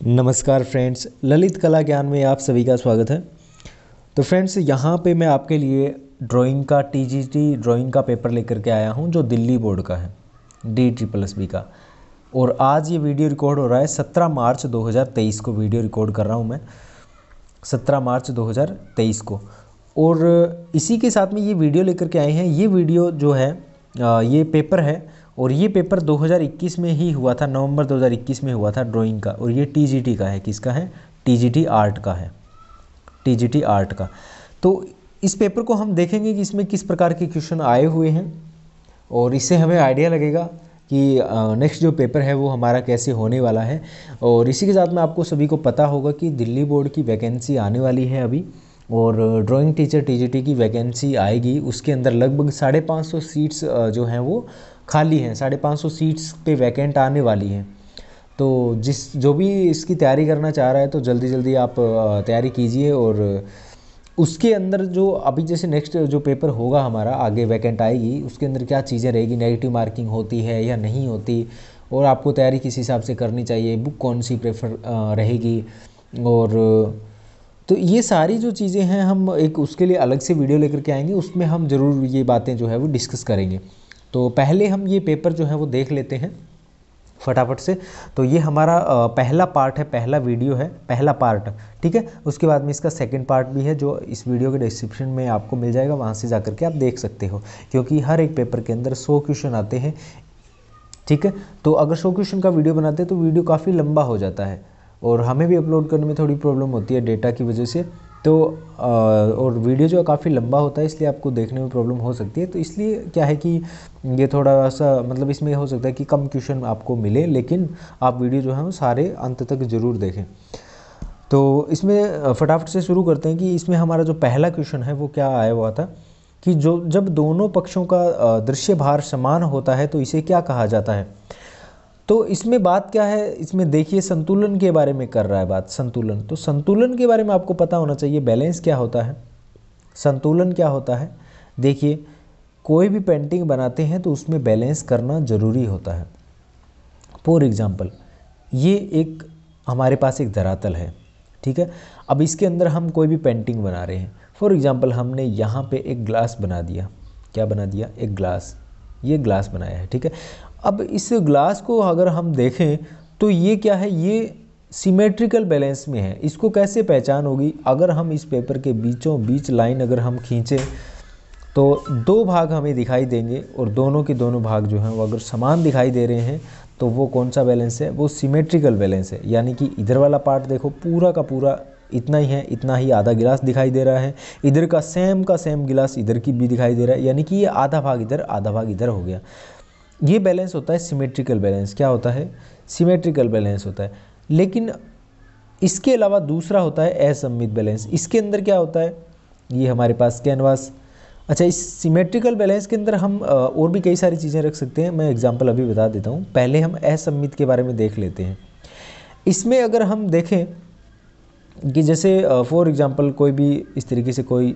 नमस्कार फ्रेंड्स, ललित कला ज्ञान में आप सभी का स्वागत है। तो फ्रेंड्स, यहाँ पे मैं आपके लिए ड्राइंग का टीजीटी ड्राइंग का पेपर लेकर के आया हूँ जो दिल्ली बोर्ड का है, DSSB का। और आज ये वीडियो रिकॉर्ड हो रहा है 17 मार्च 2023 को वीडियो रिकॉर्ड कर रहा हूँ मैं 17 मार्च 2023 को। और इसी के साथ में ये वीडियो लेकर के आए हैं। ये वीडियो जो है ये पेपर है और ये पेपर 2021 में ही हुआ था, नवंबर 2021 में हुआ था ड्राइंग का। और ये टीजीटी का है, किसका है? टीजीटी आर्ट का है, टीजीटी आर्ट का। तो इस पेपर को हम देखेंगे कि इसमें किस प्रकार के क्वेश्चन आए हुए हैं और इससे हमें आइडिया लगेगा कि नेक्स्ट जो पेपर है वो हमारा कैसे होने वाला है। और इसी के साथ में आपको सभी को पता होगा कि दिल्ली बोर्ड की वैकेंसी आने वाली है अभी, और ड्राइंग टीचर टीजीटी की वैकेंसी आएगी। उसके अंदर लगभग 550 सीट्स जो हैं वो खाली हैं, 550 सीट्स पे वैकेंट आने वाली हैं। तो जो भी इसकी तैयारी करना चाह रहा है तो जल्दी जल्दी आप तैयारी कीजिए। और उसके अंदर जो अभी जैसे नेक्स्ट जो पेपर होगा हमारा, आगे वैकेंट आएगी, उसके अंदर क्या चीज़ें रहेगी, नेगेटिव मार्किंग होती है या नहीं होती, और आपको तैयारी किस हिसाब से करनी चाहिए, बुक कौन सी प्रेफर रहेगी। और तो ये सारी जो चीज़ें हैं हम एक उसके लिए अलग से वीडियो लेकर के आएंगे, उसमें हम ज़रूर ये बातें जो है वो डिस्कस करेंगे। तो पहले हम ये पेपर जो है वो देख लेते हैं फटाफट से। तो ये हमारा पहला पार्ट है, पहला वीडियो है, पहला पार्ट, ठीक है। उसके बाद में इसका सेकंड पार्ट भी है जो इस वीडियो के डिस्क्रिप्शन में आपको मिल जाएगा, वहाँ से जाकर के आप देख सकते हो। क्योंकि हर एक पेपर के अंदर 100 क्वेश्चन आते हैं, ठीक है। तो अगर 100 क्वेश्चन का वीडियो बनाते हैं तो वीडियो काफ़ी लंबा हो जाता है और हमें भी अपलोड करने में थोड़ी प्रॉब्लम होती है डेटा की वजह से। तो और वीडियो जो काफ़ी लंबा होता है इसलिए आपको देखने में प्रॉब्लम हो सकती है। तो इसलिए क्या है कि ये थोड़ा सा मतलब इसमें हो सकता है कि कम क्वेश्चन आपको मिले, लेकिन आप वीडियो जो है वो सारे अंत तक ज़रूर देखें। तो इसमें फटाफट से शुरू करते हैं कि इसमें हमारा जो पहला क्वेश्चन है वो क्या आया हुआ था कि जब दोनों पक्षों का दृश्य भार समान होता है तो इसे क्या कहा जाता है। तो इसमें बात क्या है, इसमें देखिए संतुलन के बारे में कर रहा है बात, संतुलन। तो संतुलन के बारे में आपको पता होना चाहिए, बैलेंस क्या होता है, संतुलन क्या होता है। देखिए, कोई भी पेंटिंग बनाते हैं तो उसमें बैलेंस करना ज़रूरी होता है। फॉर एग्जांपल, ये एक हमारे पास एक धरातल है, ठीक है। अब इसके अंदर हम कोई भी पेंटिंग बना रहे हैं। फॉर एग्जांपल, हमने यहाँ पे एक ग्लास बना दिया, क्या बना दिया? एक ग्लास, ये ग्लास बनाया है, ठीक है। अब इस ग्लास को अगर हम देखें तो ये क्या है, ये सिमेट्रिकल बैलेंस में है। इसको कैसे पहचान होगी? अगर हम इस पेपर के बीचों बीच लाइन अगर हम खींचें तो दो भाग हमें दिखाई देंगे और दोनों के दोनों भाग जो हैं वो अगर समान दिखाई दे रहे हैं तो वो कौन सा बैलेंस है? वो सिमेट्रिकल बैलेंस है। यानी कि इधर वाला पार्ट देखो पूरा का पूरा इतना ही है, इतना ही आधा गिलास दिखाई दे रहा है, इधर का सेम गिलास इधर की भी दिखाई दे रहा है, यानी कि ये आधा भाग इधर आधा भाग इधर हो गया। ये बैलेंस होता है सिमेट्रिकल बैलेंस। क्या होता है? सिमेट्रिकल बैलेंस होता है। लेकिन इसके अलावा दूसरा होता है असममित बैलेंस। इसके अंदर क्या होता है? ये हमारे पास कैनवास। अच्छा, इस सिमेट्रिकल बैलेंस के अंदर हम और भी कई सारी चीज़ें रख सकते हैं, मैं एग्जांपल अभी बता देता हूँ। पहले हम असममित के बारे में देख लेते हैं। इसमें अगर हम देखें कि जैसे फॉर एग्जांपल कोई भी इस तरीके से कोई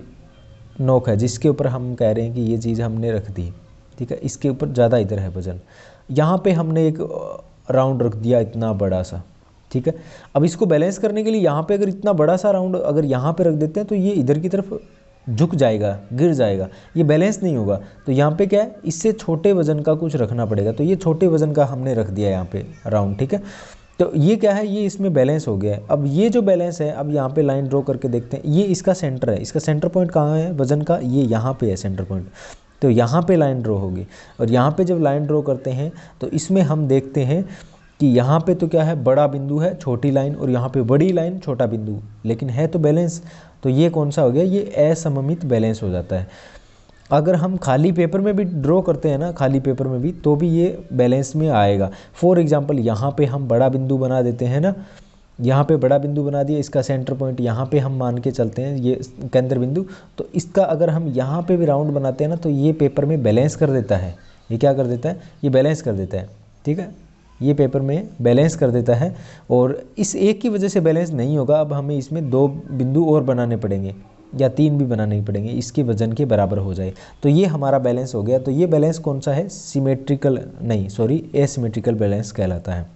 नोक है जिसके ऊपर हम कह रहे हैं कि ये चीज़ हमने रख दी, ठीक है, इसके ऊपर ज़्यादा इधर है वजन, यहाँ पे हमने एक राउंड रख दिया इतना बड़ा सा, ठीक है। अब इसको बैलेंस करने के लिए यहाँ पे अगर इतना बड़ा सा राउंड अगर यहाँ पे रख देते हैं तो ये इधर की तरफ झुक जाएगा, गिर जाएगा, ये बैलेंस नहीं होगा। तो यहाँ पे क्या है, इससे छोटे वजन का कुछ रखना पड़ेगा। तो ये छोटे वजन का हमने रख दिया यहाँ पे राउंड, ठीक है। तो ये क्या है, ये इसमें बैलेंस हो गया है। अब ये जो बैलेंस है, अब यहाँ पे लाइन ड्रॉ करके देखते हैं, ये इसका सेंटर है। इसका सेंटर पॉइंट कहाँ है वजन का? ये यहाँ पे है सेंटर पॉइंट। तो यहाँ पे लाइन ड्रॉ होगी और यहाँ पे जब लाइन ड्रॉ करते हैं तो इसमें हम देखते हैं कि यहाँ पे तो क्या है, बड़ा बिंदु है छोटी लाइन, और यहाँ पे बड़ी लाइन छोटा बिंदु, लेकिन है तो बैलेंस। तो ये कौन सा हो गया? ये असममित बैलेंस हो जाता है। अगर हम खाली पेपर में भी ड्रॉ करते हैं ना, खाली पेपर में भी, तो भी ये बैलेंस में आएगा। फॉर एग्जांपल, यहाँ पे हम बड़ा बिंदु बना देते हैं ना, यहाँ पे बड़ा बिंदु बना दिया, इसका सेंटर पॉइंट यहाँ पे हम मान के चलते हैं, ये केंद्र बिंदु। तो इसका अगर हम यहाँ पे भी राउंड बनाते हैं ना तो ये पेपर में बैलेंस कर देता है। ये क्या कर देता है? ये बैलेंस कर देता है, ठीक है। ये पेपर में बैलेंस कर देता है। और इस एक की वजह से बैलेंस नहीं होगा, अब हमें इसमें 2 बिंदु और बनाने पड़ेंगे या 3 भी बनाने पड़ेंगे, इसके वजन के बराबर हो जाए। तो ये हमारा बैलेंस हो गया। तो ये बैलेंस कौन सा है? सिमेट्रिकल नहीं, सॉरी, एसिमेट्रिकल बैलेंस कहलाता है,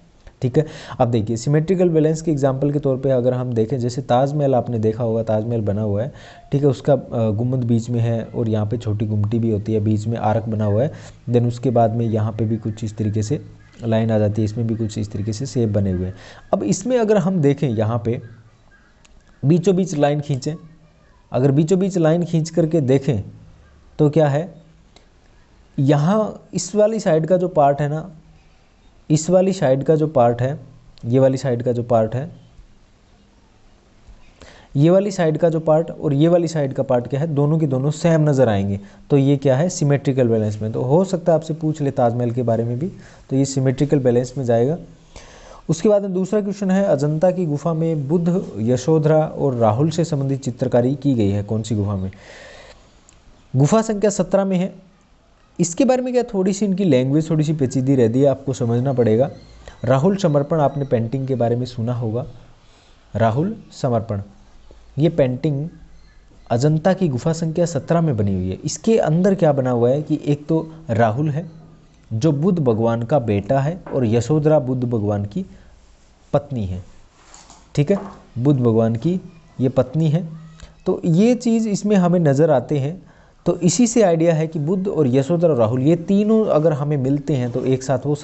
ठीक है। अब देखिए सिमेट्रिकल बैलेंस के एग्जांपल के तौर पे अगर हम देखें, जैसे ताजमहल आपने देखा होगा, ताजमहल बना हुआ है, ठीक है, उसका गुम्बद बीच में है और यहाँ पे छोटी गुमटी भी होती है, बीच में आर्क बना हुआ है। देन उसके बाद में यहाँ पे भी कुछ इस तरीके से लाइन आ जाती है, इसमें भी कुछ इस तरीके से शेप बने हुए हैं। अब इसमें अगर हम देखें यहाँ पे बीचों बीच लाइन खींचें, अगर बीचों बीच लाइन खींच करके देखें तो क्या है, यहाँ इस वाली साइड का जो पार्ट है ना, इस वाली साइड का जो पार्ट है, ये वाली साइड का जो पार्ट है, ये वाली साइड का जो पार्ट और ये वाली साइड का पार्ट क्या है, दोनों के दोनों सेम नज़र आएंगे। तो ये क्या है, सिमेट्रिकल बैलेंस में। तो हो सकता है आपसे पूछ ले ताजमहल के बारे में भी, तो ये सिमेट्रिकल बैलेंस में जाएगा। उसके बाद में दूसरा क्वेश्चन है, अजंता की गुफा में बुद्ध, यशोधरा और राहुल से संबंधित चित्रकारी की गई है, कौन सी गुफा में? गुफा संख्या 17 में है। इसके बारे में क्या, थोड़ी सी इनकी लैंग्वेज थोड़ी सी पेचीदी रहती है, आपको समझना पड़ेगा। राहुल समर्पण, आपने पेंटिंग के बारे में सुना होगा, राहुल समर्पण, ये पेंटिंग अजंता की गुफा संख्या 17 में बनी हुई है। इसके अंदर क्या बना हुआ है कि एक तो राहुल है जो बुद्ध भगवान का बेटा है और यशोधरा बुद्ध भगवान की पत्नी है, ठीक है, बुद्ध भगवान की ये पत्नी है। तो ये चीज़ इसमें हमें नज़र आते हैं। तो इसी से आइडिया है कि बुद्ध और यशोधरा और राहुल ये तीनों अगर हमें मिलते हैं तो एक साथ वो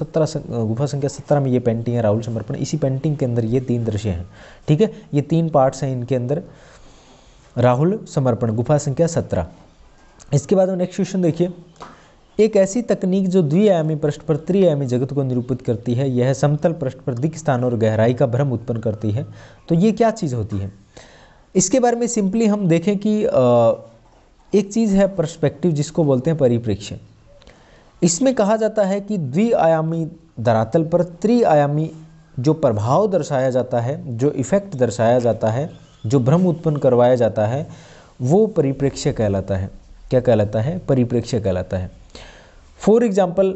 गुफा संख्या 17 में ये पेंटिंग है, राहुल समर्पण। इसी पेंटिंग के अंदर ये 3 दृश्य हैं, ठीक है, ये 3 पार्ट्स हैं इनके अंदर, राहुल समर्पण, गुफा संख्या 17। इसके बाद नेक्स्ट क्वेश्चन देखिए, एक ऐसी तकनीक जो द्विआयामी पृष्ठ पर त्रिआयामी जगत को निरूपित करती है, यह समतल पृष्ठ पर दिक् स्थान और गहराई का भ्रम उत्पन्न करती है, तो ये क्या चीज़ होती है? इसके बारे में सिंपली हम देखें कि एक चीज़ है पर्सपेक्टिव, जिसको बोलते हैं परिप्रेक्ष्य। इसमें कहा जाता है कि द्विआयामी धरातल पर त्रिआयामी जो प्रभाव दर्शाया जाता है, जो इफेक्ट दर्शाया जाता है, जो भ्रम उत्पन्न करवाया जाता है, वो परिप्रेक्ष्य कहलाता है। क्या कहलाता है? परिप्रेक्ष्य कहलाता है। फॉर एग्जाम्पल,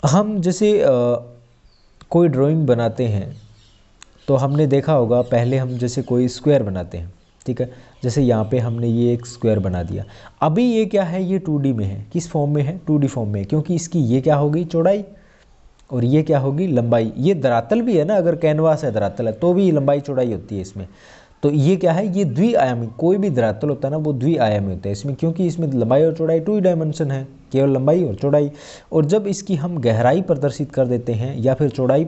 हम जैसे कोई ड्राइंग बनाते हैं तो हमने देखा होगा, पहले हम जैसे कोई स्क्वायर बनाते हैं, ठीक है, जैसे यहाँ पे हमने ये एक स्क्वायर बना दिया। अभी ये क्या है, ये 2D में है। किस फॉर्म में है? 2D फॉर्म में, क्योंकि इसकी ये क्या होगी, चौड़ाई, और ये क्या होगी, लंबाई। ये धरातल भी है ना, अगर कैनवास है, धरातल है, तो भी लंबाई चौड़ाई होती है इसमें। तो ये क्या है, ये द्विआयामी, कोई भी धरातल होता है ना, वो द्विआयामी होता है इसमें, क्योंकि इसमें लंबाई और चौड़ाई 2 डायमेंशन है, केवल लंबाई और चौड़ाई। और जब इसकी हम गहराई प्रदर्शित कर देते हैं, या फिर चौड़ाई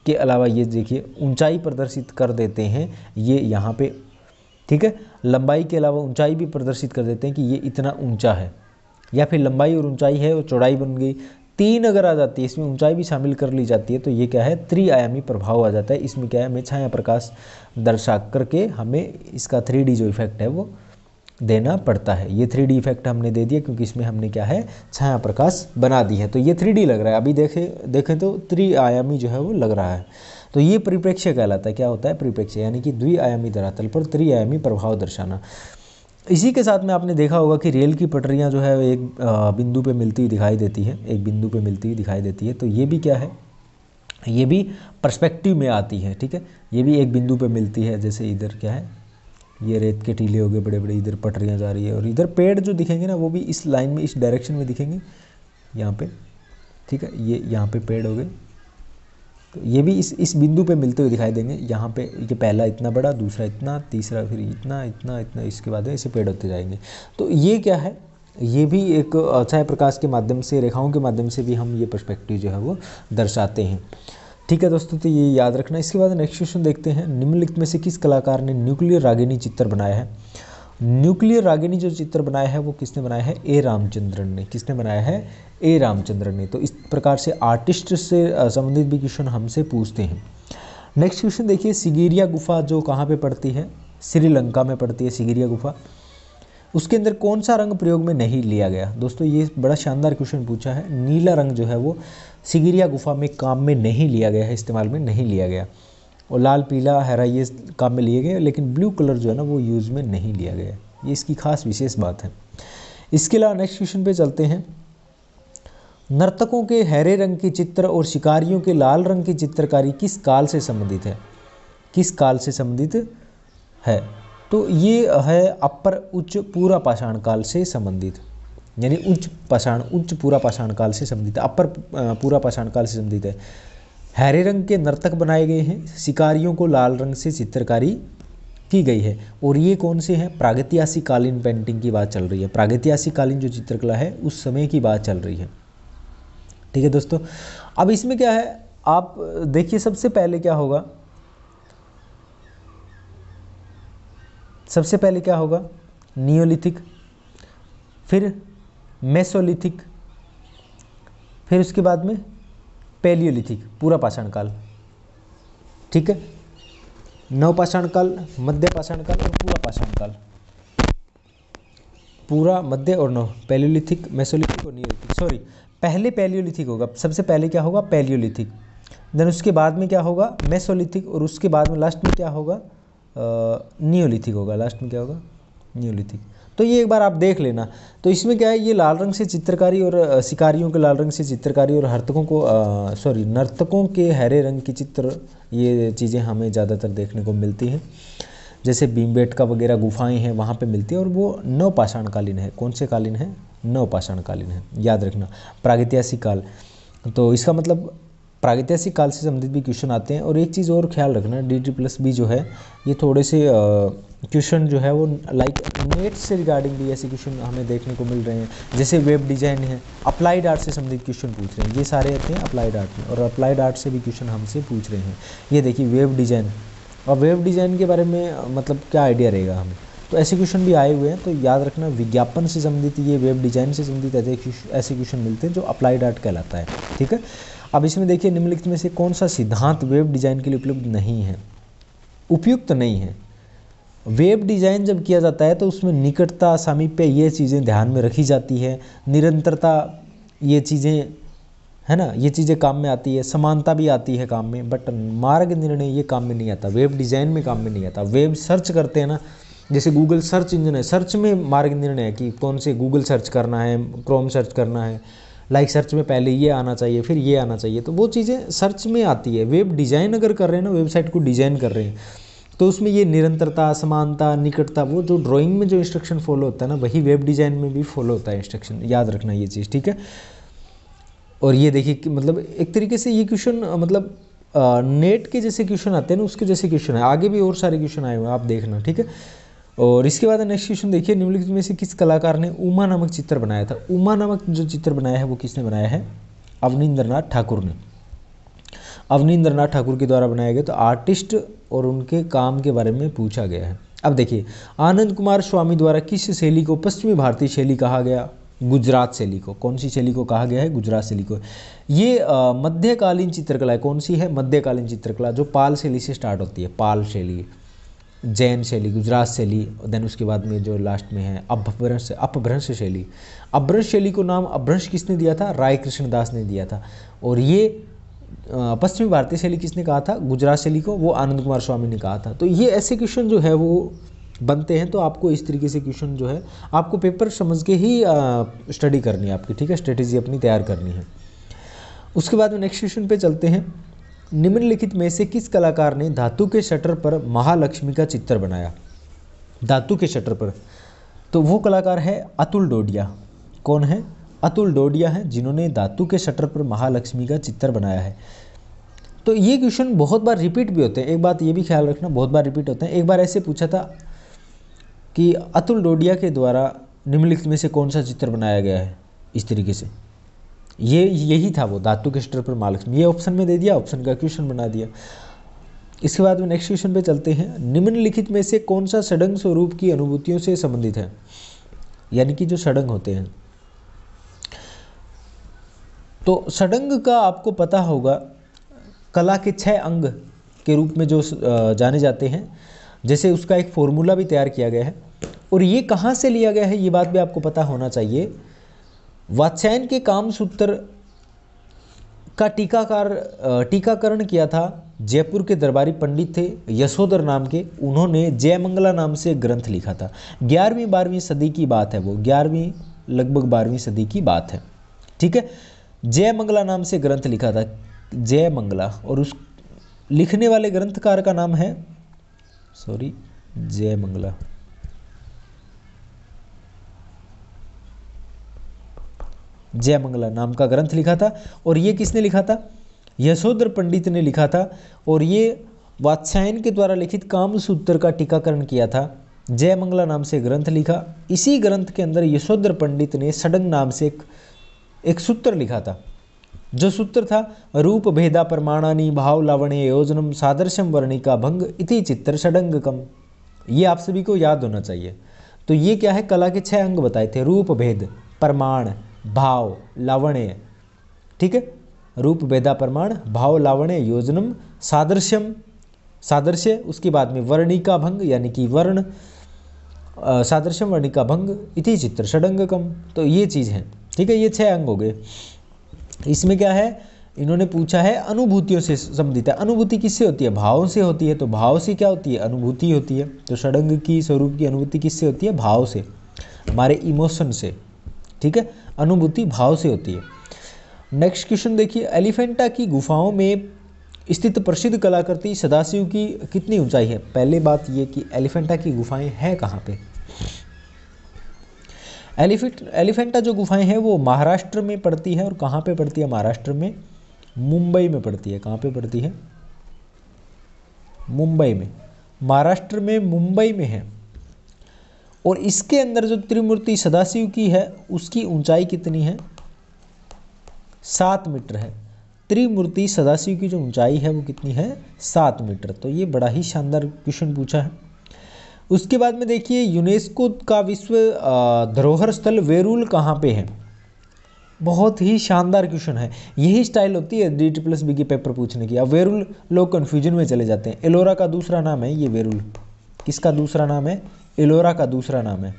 के अलावा ये देखिए ऊंचाई प्रदर्शित कर देते हैं, ये यहाँ पे, ठीक है, लंबाई के अलावा ऊंचाई भी प्रदर्शित कर देते हैं कि ये इतना ऊंचा है, या फिर लंबाई और ऊंचाई है और चौड़ाई बन गई, 3 अगर आ जाती है, इसमें ऊंचाई भी शामिल कर ली जाती है, तो ये क्या है, त्रिआयामी प्रभाव आ जाता है। इसमें क्या है, हमें छाया प्रकाश दर्शा करके हमें इसका 3D जो इफेक्ट है वो देना पड़ता है। ये 3D इफेक्ट हमने दे दिया क्योंकि इसमें हमने क्या है, छाया प्रकाश बना दी है, तो ये 3D लग रहा है। अभी देखें तो त्रिआयामी जो है वो लग रहा है। तो ये परिप्रेक्ष्य कहलाता है। क्या होता है? परिप्रेक्ष्य, यानी कि द्विआयामी धरातल पर त्रिआयामी प्रभाव दर्शाना। इसी के साथ में आपने देखा होगा कि रेल की पटरियां जो है एक बिंदु पे मिलती हुई दिखाई देती है, एक बिंदु पे मिलती हुई दिखाई देती है। तो ये भी क्या है, ये भी पर्सपेक्टिव में आती है, ठीक है, ये भी एक बिंदु पे मिलती है। जैसे इधर क्या है, ये रेत के टीले हो गए बड़े बड़े, इधर पटरियां जा रही है, और इधर पेड़ जो दिखेंगे ना, वो भी इस लाइन में, इस डायरेक्शन में दिखेंगे यहाँ पे, ठीक है, ये यहाँ पे पेड़ हो गए, तो ये भी इस बिंदु पे मिलते हुए दिखाई देंगे। यहाँ पे ये पहला इतना बड़ा, दूसरा इतना, तीसरा फिर इतना इतना इतना, इसके बाद ऐसे पेड़ होते जाएंगे। तो ये क्या है, ये भी एक छाया प्रकाश के माध्यम से, रेखाओं के माध्यम से भी हम ये पर्सपेक्टिव जो है वो दर्शाते हैं। ठीक है दोस्तों, तो ये याद रखना। इसके बाद नेक्स्ट क्वेश्चन देखते हैं, निम्नलिखित में से किस कलाकार ने न्यूक्लियर रागिनी चित्र बनाया है? न्यूक्लियर रागिनी जो चित्र बनाया है वो किसने बनाया है? ए रामचंद्रन ने। किसने बनाया है? ए रामचंद्रन ने। तो इस प्रकार से आर्टिस्ट से संबंधित भी क्वेश्चन हमसे पूछते हैं। नेक्स्ट क्वेश्चन देखिए, सिगिरिया गुफा जो कहाँ पे पड़ती है? श्रीलंका में पड़ती है सिगिरिया गुफा। उसके अंदर कौन सा रंग प्रयोग में नहीं लिया गया? दोस्तों ये बड़ा शानदार क्वेश्चन पूछा है। नीला रंग जो है वो सिगिरिया गुफा में काम में नहीं लिया गया है, इस्तेमाल में नहीं लिया गया, और लाल पीला हरा ये काम में लिए गए, लेकिन ब्लू कलर जो है ना वो यूज़ में नहीं लिया गया। ये इसकी खास विशेष बात है। इसके अलावा नेक्स्ट क्वेश्चन पे चलते हैं, नर्तकों के हरे रंग के चित्र और शिकारियों के लाल रंग की चित्रकारी किस काल से संबंधित है? किस काल से संबंधित है? तो ये है अपर उच्च पूरा पाषाण काल से संबंधित, यानी उच्च पूरा पाषाण काल से संबंधित है, अपर पूरा पाषाण काल से संबंधित है। हरे रंग के नर्तक बनाए गए हैं, शिकारियों को लाल रंग से चित्रकारी की गई है। और ये कौन से हैं? प्रागैतिहासिक पेंटिंग की बात चल रही है। प्रागैतिहासिक जो चित्रकला है उस समय की बात चल रही है। ठीक है दोस्तों, अब इसमें क्या है, आप देखिए सबसे पहले क्या होगा, सबसे पहले क्या होगा, नियोलिथिक, फिर मेसोलिथिक, फिर उसके बाद में पैलियोलिथिक, पूरा पाषाण काल। ठीक है, नवपाषाण काल, मध्य पाषाण काल और पूरा पाषाण काल। पूरा, मध्य और नव, पैलियोलिथिक, मेसोलिथिक और नियोलिथिक। सॉरी, पहले पैलियोलिथिक होगा, सबसे पहले क्या होगा, पैलियोलिथिक, देन उसके बाद में क्या होगा, मेसोलिथिक, और उसके बाद में लास्ट में क्या होगा, नियोलिथिक होगा। लास्ट में क्या होगा, नियोलिथिक। तो ये एक बार आप देख लेना। तो इसमें क्या है, ये लाल रंग से चित्रकारी और शिकारियों के लाल रंग से चित्रकारी और हर्तकों को सॉरी नर्तकों के हरे रंग की चित्र, ये चीज़ें हमें ज़्यादातर देखने को मिलती हैं। जैसे भीमबेटका वगैरह गुफाएं हैं वहाँ पे मिलती है, और वो नवपाषाणकालीन है। कौन से कालीन है? नवपाषाणकालीन है, याद रखना। प्रागैतिहासिक काल, तो इसका मतलब प्रागैतिहासिक काल से संबंधित भी क्वेश्चन आते हैं। और एक चीज़ और ख्याल रखना, DT+B जो है ये थोड़े से क्वेश्चन जो है वो लाइक नेट से रिगार्डिंग भी ऐसे क्वेश्चन हमें देखने को मिल रहे हैं। जैसे वेब डिज़ाइन है, अप्लाइड आर्ट से संबंधित क्वेश्चन पूछ रहे हैं, ये सारे आते हैं अप्लाइड आर्ट में, और अप्लाइड आर्ट से भी क्वेश्चन हमसे पूछ रहे हैं। ये देखिए वेब डिज़ाइन, और वेब डिज़ाइन के बारे में मतलब क्या आइडिया रहेगा हमें, तो ऐसे क्वेश्चन भी आए हुए हैं। तो याद रखना, विज्ञापन से संबंधित, ये वेब डिज़ाइन से संबंधित ऐसे क्वेश्चन मिलते हैं जो अप्लाइड आर्ट कहलाता है। ठीक है, अब इसमें देखिए निम्नलिखित में से कौन सा सिद्धांत वेब डिज़ाइन के लिए उपलब्ध नहीं है, उपयुक्त नहीं है। वेब डिज़ाइन जब किया जाता है तो उसमें निकटता, सामीप्य, ये चीज़ें ध्यान में रखी जाती है। निरंतरता, ये चीज़ें है ना, ये चीज़ें काम में आती है। समानता भी आती है काम में, बट मार्ग निर्णय ये काम में नहीं आता, वेब डिज़ाइन में काम में नहीं आता। वेब सर्च करते हैं ना, जैसे गूगल सर्च इंजन है, सर्च में मार्ग निर्णय है कि कौन से गूगल सर्च करना है, क्रोम सर्च करना है, लाइक सर्च में पहले ये आना चाहिए फिर ये आना चाहिए, तो वो चीज़ें सर्च में आती है। वेब डिज़ाइन अगर कर रहे हैं ना, वेबसाइट को डिज़ाइन कर रहे हैं, तो उसमें ये निरंतरता, समानता, निकटता, वो जो ड्राइंग में जो इंस्ट्रक्शन फॉलो होता है ना, वही वेब डिज़ाइन में भी फॉलो होता है इंस्ट्रक्शन। याद रखना ये चीज़, ठीक है। और ये देखिए कि मतलब एक तरीके से ये क्वेश्चन मतलब नेट के जैसे क्वेश्चन आते हैं ना, उसके जैसे क्वेश्चन है। आगे भी और सारे क्वेश्चन आए हुए हैं, आप देखना, ठीक है। और इसके बाद नेक्स्ट क्वेश्चन देखिए, निम्नलिखित में से किस कलाकार ने उमा नामक चित्र बनाया था? उमा नामक जो चित्र बनाया है वो किसने बनाया है? अवनींद्रनाथ ठाकुर ने। अवनींद्रनाथ ठाकुर के द्वारा बनाया गया। तो आर्टिस्ट और उनके काम के बारे में पूछा गया है। अब देखिए, आनंद कुमार स्वामी द्वारा किस शैली को पश्चिमी भारतीय शैली कहा गया? गुजरात शैली को। कौन सी शैली को कहा गया है? गुजरात शैली को। ये मध्यकालीन चित्रकला है। कौन सी है? मध्यकालीन चित्रकला, जो पाल शैली से स्टार्ट होती है। पाल शैली, जैन शैली, गुजरात शैली, देन उसके बाद में जो लास्ट में है अपभ्रंश शैली। अपभ्रंश शैली को नाम अपभ्रंश किसने दिया था? राय कृष्ण दास ने दिया था। और ये पश्चिमी भारतीय शैली किसने कहा था? गुजरात शैली को, वो आनंद कुमार स्वामी ने कहा था। तो ये ऐसे क्वेश्चन जो है वो बनते हैं। तो आपको इस तरीके से क्वेश्चन जो है आपको पेपर समझ के ही स्टडी करनी है आपकी, ठीक है, स्ट्रेटेजी अपनी तैयार करनी है। उसके बाद में नेक्स्ट क्वेश्चन पे चलते हैं। निम्नलिखित में से किस कलाकार ने धातु के शटर पर महालक्ष्मी का चित्र बनाया? धातु के शटर पर, तो वो कलाकार है अतुल डोडिया। कौन है? अतुल डोडिया है, जिन्होंने धातु के शटर पर महालक्ष्मी का चित्र बनाया है। तो ये क्वेश्चन बहुत बार रिपीट भी होते हैं, एक बात ये भी ख्याल रखना, बहुत बार रिपीट होते हैं। एक बार ऐसे पूछा था कि अतुल डोडिया के द्वारा निम्नलिखित में से कौन सा चित्र बनाया गया है, इस तरीके से। यही था वो, धातु के शटर पर महालक्ष्मी। ये ऑप्शन में दे दिया, ऑप्शन का क्वेश्चन बना दिया। इसके बाद में नेक्स्ट क्वेश्चन पे चलते हैं। निम्नलिखित में से कौन सा षडंग स्वरूप की अनुभूतियों से संबंधित है? यानी कि जो षडंग होते हैं, तो षडंग का आपको पता होगा, कला के 6 अंग के रूप में जो जाने जाते हैं। जैसे उसका एक फॉर्मूला भी तैयार किया गया है, और ये कहाँ से लिया गया है ये बात भी आपको पता होना चाहिए। वात्स्यायन के कामसूत्र का टीकाकरण किया था जयपुर के दरबारी पंडित थे यशोधर नाम के। उन्होंने जयमंगला नाम से ग्रंथ लिखा था। 11वीं-12वीं सदी की बात है वो, 11वीं लगभग 12वीं सदी की बात है, ठीक है। जयमंगला नाम से ग्रंथ लिखा था, जयमंगला। और उस लिखने वाले ग्रंथकार का नाम है जयमंगला। जयमंगला नाम का ग्रंथ लिखा था। और ये किसने लिखा था? यशोधर पंडित ने लिखा था और ये वात्स्यायन के द्वारा लिखित कामसूत्र का टीकाकरण किया था। जयमंगला नाम से ग्रंथ लिखा। इसी ग्रंथ के अंदर यशोधर पंडित ने षडंग नाम से एक सूत्र लिखा था। जो सूत्र था रूप भेदा प्रमाणानि भाव लावण्य योजनम सादृश्यम वर्णिका भंग इति चित्र षडंगकम। ये आप सभी को याद होना चाहिए। तो ये क्या है, कला के 6 अंग बताए थे, रूप भेद, प्रमाण, भाव, लावण्य, ठीक है, रूप भेदा प्रमाण, भाव लावण्य योजनम सादृश्यम, सादृश्य, उसके बाद में वर्णिका भंग यानी कि वर्ण, सादृश्यम वर्णिका भंग इति चित्र षडंगकम। तो ये चीज़ है, ठीक है, ये 6 अंग हो गए। इसमें क्या है, इन्होंने पूछा है अनुभूतियों से संबंधित है। अनुभूति किससे होती है, भाव से होती है। तो भाव से क्या होती है, अनुभूति होती है। तो षडंग की स्वरूप की अनुभूति किससे होती है, भाव से, हमारे इमोशन से, ठीक है, अनुभूति भाव से होती है। नेक्स्ट क्वेश्चन देखिए, एलिफेंटा की गुफाओं में स्थित प्रसिद्ध कलाकृति सदाशिव की कितनी ऊंचाई है। पहले बात ये कि एलिफेंटा की गुफाएं हैं कहाँ पे। एलिफेंटा जो गुफाएं हैं वो महाराष्ट्र में पड़ती है। और कहाँ पे पड़ती है, महाराष्ट्र में मुंबई में पड़ती है। कहाँ पे पड़ती है, मुंबई में, महाराष्ट्र में मुंबई में है। और इसके अंदर जो त्रिमूर्ति सदाशिव की है उसकी ऊंचाई कितनी है, 7 मीटर है। त्रिमूर्ति सदाशिव की जो ऊंचाई है वो कितनी है, 7 मीटर। तो ये बड़ा ही शानदार क्वेश्चन पूछा है। उसके बाद में देखिए, यूनेस्को का विश्व धरोहर स्थल वेरूल कहाँ पे है। बहुत ही शानदार क्वेश्चन है। यही स्टाइल होती है DT+B के पेपर पूछने की। अब वेरूल लोग कन्फ्यूजन में चले जाते हैं। एलोरा का दूसरा नाम है ये वेरूल। किसका दूसरा नाम है, एलोरा का दूसरा नाम है।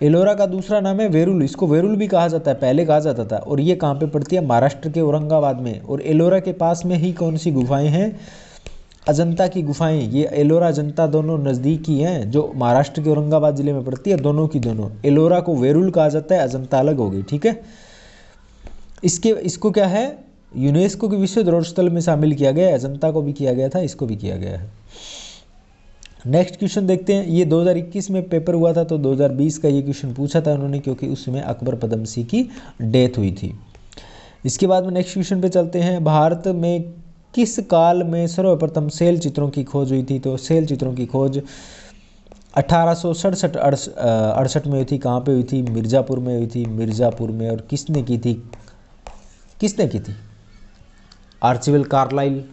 एलोरा का दूसरा नाम है वेरूल। इसको वेरूल भी कहा जाता है, पहले कहा जाता था। और ये कहाँ पे पड़ती है, महाराष्ट्र के औरंगाबाद में। और एलोरा के पास में ही कौन सी गुफाएं हैं, अजंता की गुफाएं। ये एलोरा अजंता दोनों नज़दीक ही हैं, जो महाराष्ट्र के औरंगाबाद जिले में पड़ती है, दोनों की दोनों। एलोरा को वेरूल कहा जाता है, अजंता अलग हो गई, ठीक है। इसको क्या है, यूनेस्को के विश्व धरोहर स्थल में शामिल किया गया है। अजंता को भी किया गया था, इसको भी किया गया है। नेक्स्ट क्वेश्चन देखते हैं। ये 2021 में पेपर हुआ था, तो 2020 का ये क्वेश्चन पूछा था उन्होंने, क्योंकि उसमें अकबर पदमसी की डेथ हुई थी। इसके बाद में नेक्स्ट क्वेश्चन पे चलते हैं। भारत में किस काल में सर्वप्रथम सेल चित्रों की खोज हुई थी। तो सेल चित्रों की खोज 1867-68 में हुई थी। कहाँ पे हुई थी, मिर्ज़ापुर में हुई थी, मिर्ज़ापुर में। और किसने की थी, किसने की थी, आर्चिबल कार्लाइल।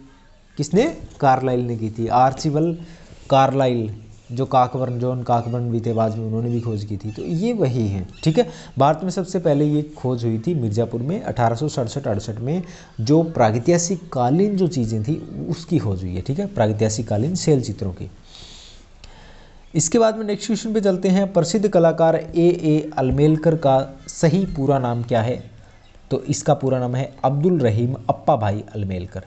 किसने, कार्लाइल ने की थी। आर्चिबल कार्लाइल, जो काकबर्न, जॉन काकबर्न भी थे बाद में, उन्होंने भी खोज की थी। तो ये वही है, ठीक है। भारत में सबसे पहले ये खोज हुई थी मिर्ज़ापुर में 1867-68 में। जो प्रागैतिहासिक कालीन जो चीज़ें थी उसकी खोज हुई है, ठीक है, प्रागैतिहासिक कालीन सेल चित्रों की। इसके बाद में नेक्स्ट क्वेश्चन पे चलते हैं। प्रसिद्ध कलाकार A.A. अलमेलकर का सही पूरा नाम क्या है। तो इसका पूरा नाम है अब्दुल रहीम अप्पा भाई अलमेलकर।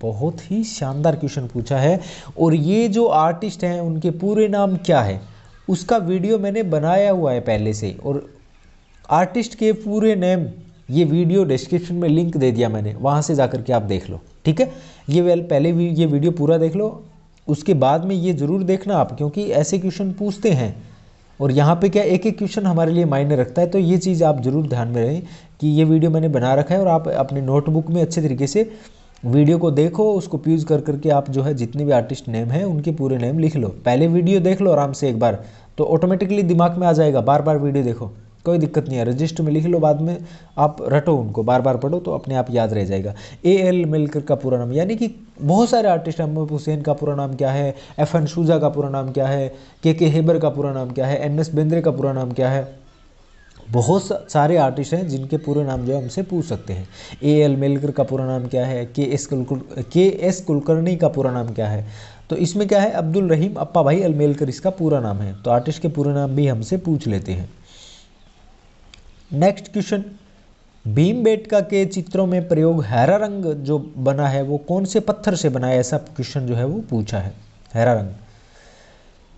बहुत ही शानदार क्वेश्चन पूछा है। और ये जो आर्टिस्ट हैं उनके पूरे नाम क्या है, उसका वीडियो मैंने बनाया हुआ है पहले से। और आर्टिस्ट के पूरे नेम, ये वीडियो डिस्क्रिप्शन में लिंक दे दिया मैंने, वहाँ से जाकर के आप देख लो, ठीक है। पहले भी ये वीडियो पूरा देख लो, उसके बाद में ये ज़रूर देखना आप, क्योंकि ऐसे क्वेश्चन पूछते हैं। और यहाँ पे क्या एक एक क्वेश्चन हमारे लिए मायने रखता है। तो ये चीज़ आप ज़रूर ध्यान में रहें कि ये वीडियो मैंने बना रखा है, और आप अपने नोटबुक में अच्छे तरीके से वीडियो को देखो, उसको प्यूज कर करके आप जो है जितने भी आर्टिस्ट नेम हैं उनके पूरे नेम लिख लो। पहले वीडियो देख लो आराम से एक बार, तो ऑटोमेटिकली दिमाग में आ जाएगा। बार बार वीडियो देखो, कोई दिक्कत नहीं है। रजिस्टर में लिख लो, बाद में आप रटो उनको, बार बार पढ़ो, तो अपने आप याद रह जाएगा। A.L. अलमेलकर का पूरा नाम, यानी कि बहुत सारे आर्टिस्ट, अहमद हुसैन का पूरा नाम क्या है, F.N. शूजा का पूरा नाम क्या है, K.K. हेबर का पूरा नाम क्या है, N.S. बेंद्रे का पूरा नाम क्या है। बहुत सारे आर्टिस्ट हैं जिनके पूरे नाम जो है हमसे पूछ सकते हैं। A.L. अलमेलकर का पूरा नाम क्या है, K.S. कुलकर्णी का पूरा नाम क्या है। तो इसमें क्या है, अब्दुल रहीम अप्पा भाई अलमेलकर इसका पूरा नाम है। तो आर्टिस्ट के पूरे नाम भी हमसे पूछ लेते हैं। नेक्स्ट क्वेश्चन, भीमबेटका के चित्रों में प्रयोग हरा रंग जो बना है वो कौन से पत्थर से बना है, ऐसा क्वेश्चन जो है वो पूछा है। हरा रंग,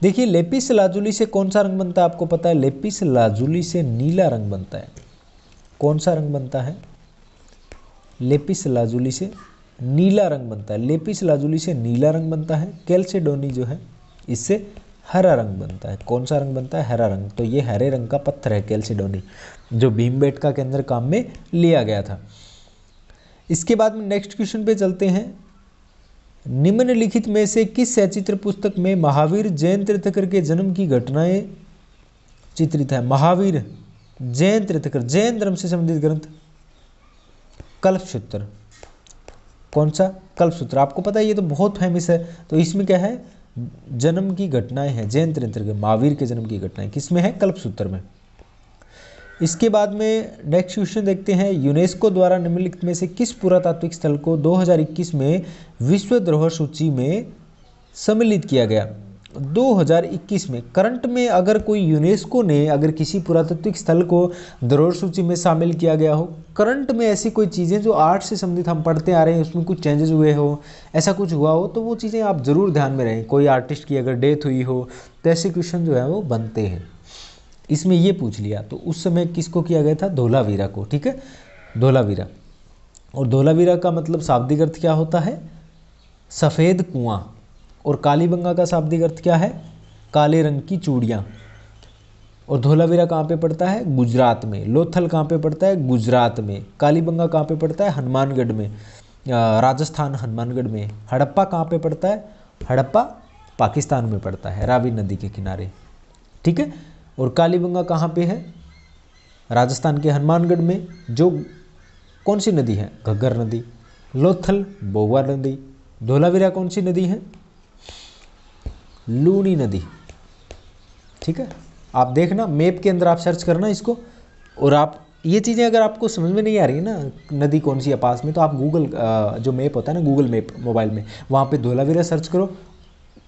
देखिए लेपिस लाजुली से कौन सा रंग बनता है, आपको पता है। लेपिस लाजुली से नीला रंग बनता है। कौन सा रंग बनता है, लेपिस लाजुली से नीला रंग बनता है। लेपिस लाजुली से नीला रंग बनता है। कैल्सेडोनी जो है इससे हरा रंग बनता है। कौन सा रंग बनता है, हरा रंग। तो ये हरे रंग का पत्थर है कैल्सेडोनी, जो भीमबेटका के अंदर काम में लिया गया था। इसके बाद में नेक्स्ट क्वेश्चन पे चलते हैं। निम्नलिखित में से किस सचित्र पुस्तक में महावीर जैन तीर्थंकर के जन्म की घटनाएं चित्रित है? महावीर जैन तीर्थंकर, जैन धर्म से संबंधित ग्रंथ कल्पसूत्र। कौन सा? कल्पसूत्र। आपको पता है ये तो बहुत फेमस है। तो इसमें क्या है? जन्म की घटनाएं हैं, जैन तीर्थंकर महावीर के जन्म की घटनाएं किसमें है? कल्पसूत्र में। इसके बाद में नेक्स्ट क्वेश्चन देखते हैं। यूनेस्को द्वारा निम्नलिखित में से किस पुरातात्विक स्थल को 2021 में विश्व धरोहर सूची में सम्मिलित किया गया? 2021 में करंट में अगर कोई यूनेस्को ने अगर किसी पुरातात्विक स्थल को धरोहर सूची में शामिल किया गया हो, करंट में ऐसी कोई चीज़ें जो आर्ट से संबंधित हम पढ़ते आ रहे हैं उसमें कुछ चेंजेस हुए हो, ऐसा कुछ हुआ हो, तो वो चीज़ें आप ज़रूर ध्यान में रहें। कोई आर्टिस्ट की अगर डेथ हुई हो तो ऐसे क्वेश्चन जो है वो बनते हैं। इसमें ये पूछ लिया तो उस समय किसको किया गया था? धोलावीरा को। ठीक है, धोलावीरा। और धोलावीरा का मतलब शाब्दिक अर्थ क्या होता है? सफ़ेद कुआं। और कालीबंगा का शाब्दिक अर्थ क्या है? काले रंग की चूड़ियाँ। और धोलावीरा कहाँ पे पड़ता है? गुजरात में। लोथल कहाँ पे पड़ता है? गुजरात में। कालीबंगा कहाँ पे पड़ता है? हनुमानगढ़ में, राजस्थान हनुमानगढ़ में। हड़प्पा कहाँ पे पड़ता है? हड़प्पा पाकिस्तान में पड़ता है, रावी नदी के किनारे। ठीक है। और कालीबंगा कहाँ पे है? राजस्थान के हनुमानगढ़ में। जो कौन सी नदी है? घग्गर नदी। लोथल बोगवा नदी। धोलावीरा कौन सी नदी है? लूनी नदी। ठीक है, आप देखना मैप के अंदर आप सर्च करना इसको। और आप ये चीज़ें अगर आपको समझ में नहीं आ रही है ना, नदी कौन सी है पास में, तो आप गूगल जो मैप होता है ना, गूगल मैप मोबाइल में, वहाँ पे धोलावीरा सर्च करो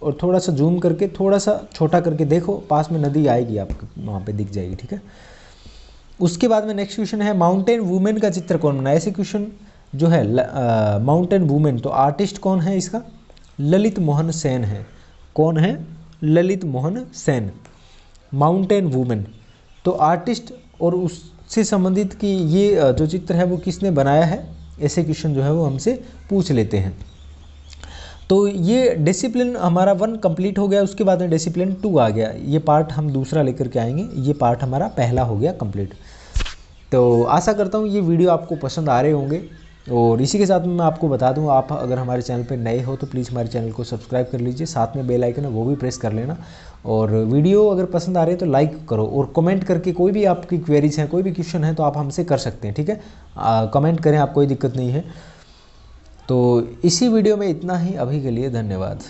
और थोड़ा सा जूम करके थोड़ा सा छोटा करके देखो, पास में नदी आएगी आपको, वहाँ पे दिख जाएगी। ठीक है। उसके बाद में नेक्स्ट क्वेश्चन है, माउंटेन वुमेन का चित्र कौन बनाया? ऐसे क्वेश्चन जो है माउंटेन वुमेन, तो आर्टिस्ट कौन है इसका? ललित मोहन सेन है। कौन है? ललित मोहन सेन। माउंटेन वुमेन तो आर्टिस्ट और उससे संबंधित कि ये जो चित्र है वो किसने बनाया है, ऐसे क्वेश्चन जो है वो हमसे पूछ लेते हैं। तो ये डिसिप्लिन हमारा 1 कंप्लीट हो गया। उसके बाद में डिसिप्लिन 2 आ गया। ये पार्ट हम दूसरा लेकर के आएंगे। ये पार्ट हमारा पहला हो गया कंप्लीट। तो आशा करता हूँ ये वीडियो आपको पसंद आ रहे होंगे। और इसी के साथ में मैं आपको बता दूं, आप अगर हमारे चैनल पर नए हो तो प्लीज़ हमारे चैनल को सब्सक्राइब कर लीजिए, साथ में बेल आइकन है वो भी प्रेस कर लेना। और वीडियो अगर पसंद आ रही है तो लाइक करो और कमेंट करके कोई भी आपकी क्वेरीज हैं, कोई भी क्वेश्चन है तो आप हमसे कर सकते हैं। ठीक है, कमेंट करें, आप कोई दिक्कत नहीं है। तो इसी वीडियो में इतना ही। अभी के लिए धन्यवाद।